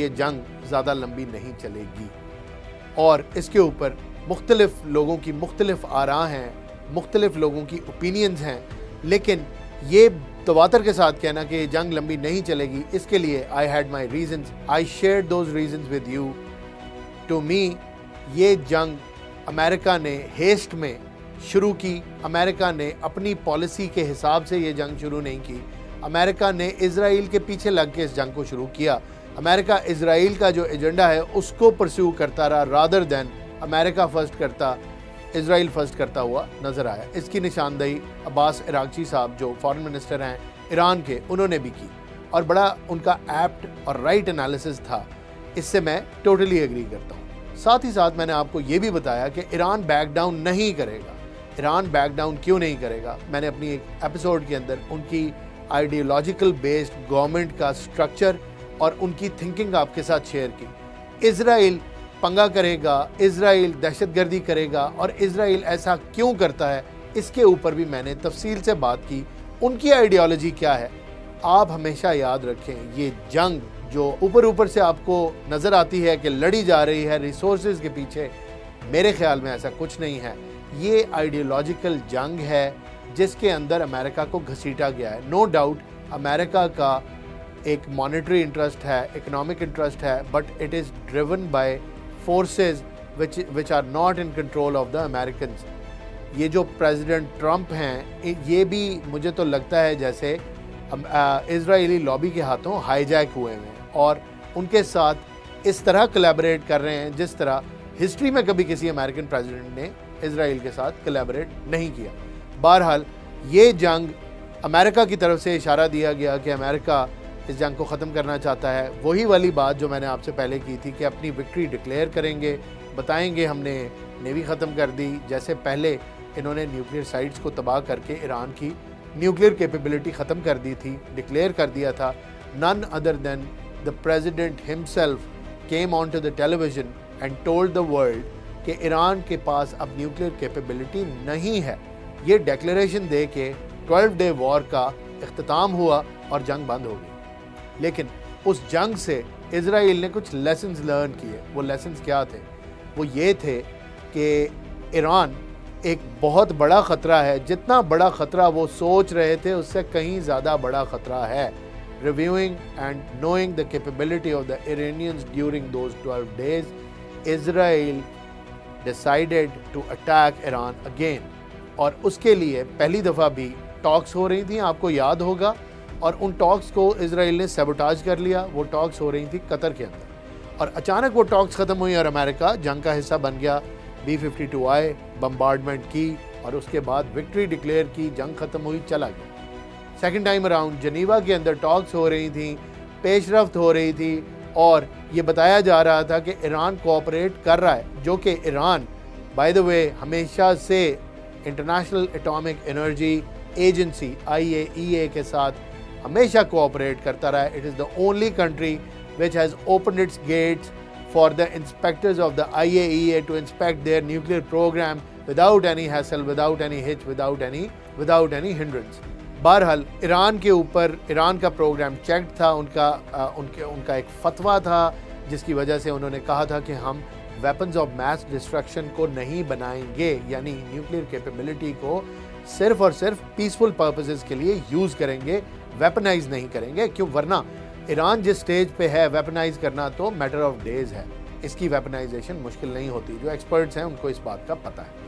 یہ جنگ زیادہ لمبی نہیں چلے گی اور اس کے اوپر مختلف لوگوں کی مختلف آراء ہیں، مختلف لوگوں کی اوپینینز ہیں، لیکن یہ تواتر کے ساتھ کہنا کہ یہ جنگ لمبی نہیں چلے گی، اس کے لیے I had my reasons. I shared those reasons with you. To me یہ جنگ امریکہ نے ہیسٹ میں شروع کی، امریکہ نے اپنی پالیسی کے حساب سے یہ جنگ شروع نہیں کی، امریکہ نے اسرائیل کے پیچھے لگ کے اس جنگ کو شروع کیا۔ امریکہ اسرائیل کا جو ایجنڈا ہے اس کو پرسیو کرتا رہا رادر دین امریکہ فرسٹ کرتا، اسرائیل فرسٹ کرتا ہوا نظر آیا۔ اس کی نشاندہی عباس عراقچی صاحب جو فارن منسٹر ہیں ایران کے، انہوں نے بھی کی اور بڑا ان کا ایپٹ اور رائٹ انالیسس تھا، اس سے میں ٹوٹلی ایگری کرتا ہوں۔ ساتھ ہی ساتھ میں نے آپ کو یہ بھی بتایا کہ ایران بیک ڈاؤن نہیں کرے گا۔ ایران بیک ڈاؤن کیوں نہیں کرے گا؟ میں نے اپنی ایک ایپیسوڈ کے اندر ان کی آئیڈیولوجیکل بیسڈ گورنمنٹ کا سٹرکچر اور ان کی تھنکنگ آپ کے ساتھ شیئر کی۔ اسرائیل پنگا کرے گا، اسرائیل دہشت گردی کرے گا، اور اسرائیل ایسا کیوں کرتا ہے اس کے اوپر بھی میں نے تفصیل سے بات کی۔ ان کی آئیڈیالوجی کیا ہے؟ آپ ہمیشہ یاد رکھیں، یہ جنگ جو اوپر سے آپ کو نظر آتی ہے کہ لڑی جا رہی ہے ریسورسز کے پیچھے، میرے خیال میں ایسا کچھ نہیں ہے۔ یہ آئیڈیولوجیکل جنگ ہے جس کے اندر امریکہ کو گھسیٹا گیا ہے۔ نو ڈاؤٹ امریکہ کا ایک مانیٹری انٹرسٹ ہے، اکنامک انٹرسٹ ہے، but it is driven by forces which are not in control of the Americans۔ یہ جو پریزیڈنٹ ٹرمپ ہیں، یہ بھی مجھے تو لگتا ہے جیسے اسرائیلی لابی کے ہاتھوں ہائی جیک ہوئے ہیں اور ان کے ساتھ اس طرح کولیبریٹ کر رہے ہیں جس طرح ہسٹری میں کبھی کسی امریکن پریزیڈنٹ نے اسرائیل کے ساتھ کولیبریٹ نہیں کیا۔ بہرحال یہ جنگ امریکہ کی طرف سے اشارہ دیا گیا کہ امریکہ اس جنگ کو ختم کرنا چاہتا ہے۔ وہی والی بات جو میں نے آپ سے پہلے کی تھی کہ اپنی وکٹری ڈکلیئر کریں گے، بتائیں گے ہم نے نیوی ختم کر دی، جیسے پہلے انہوں نے نیوکلیئر سائٹس کو تباہ کر کے ایران کی نیوکلیئر کیپیبلٹی ختم کر دی تھی، ڈکلیئر کر دیا تھا۔ none other than the president himself came onto the television and told the world کہ ایران کے پاس اب نیوکلیئر کیپیبلٹی نہیں ہے۔ یہ ڈیکلیریشن دے کے 12 ڈے وار کا اختتام ہوا اور جنگ بند ہو گئی۔ لیکن اس جنگ سے اسرائیل نے کچھ لیسنز لرن کیے۔ وہ لیسنز کیا تھے؟ وہ یہ تھے کہ ایران ایک بہت بڑا خطرہ ہے، جتنا بڑا خطرہ وہ سوچ رہے تھے اس سے کہیں زیادہ بڑا خطرہ ہے۔ Reviewing and knowing the capability of the Iranians during those 12 days, Israel decided to attack Iran again۔ اور اس کے لیے پہلی دفعہ بھی ٹاکس ہو رہی تھیں، آپ کو یاد ہوگا، اور ان ٹاکس کو اسرائیل نے سیبوٹاج کر لیا۔ وہ ٹاکس ہو رہی تھیں قطر کے اندر، اور اچانک وہ ٹاکس ختم ہوئی اور امریکہ جنگ کا حصہ بن گیا۔ B-52 آئے، بمبارڈمنٹ کی، اور اس کے بعد وکٹری ڈکلیئر کی، جنگ ختم ہوئی، چلا گیا۔ سیکنڈ ٹائم اراؤنڈ جنیوا کے اندر ٹاکس ہو رہی تھیں، پیش رفت ہو رہی تھی، اور یہ بتایا جا رہا تھا کہ ایران کوآپریٹ کر رہا ہے، جو کہ ایران بائی دا وے ہمیشہ سے international atomic energy agency IAEA کے ساتھ ہمیشہ کوآپریٹ کرتا رہا ہے۔ It is the only country which has opened its gates for the inspectors of the IAEA to inspect their nuclear program without any hassle, without any hitch, without any hindrance۔ بہرحال ایران کے اوپر ایران کا programme checked تھا، ان کا ایک فتویٰ تھا جس کی وجہ سے انہوں نے کہا تھا کہ ہم ویپنز آف میس ڈسٹرکشن کو نہیں بنائیں گے، یعنی نیوکلیئر کیپیبلٹی کو صرف اور صرف پیسفل پرپسز کے لیے یوز کریں گے، ویپنائز نہیں کریں گے، کیوں؟ ورنہ ایران جس سٹیج پہ ہے ویپنائز کرنا تو میٹر آف ڈیز ہے، اس کی ویپنائزیشن مشکل نہیں ہوتی۔ جو ایکسپرٹس ہیں ان کو اس بات کا پتہ ہے۔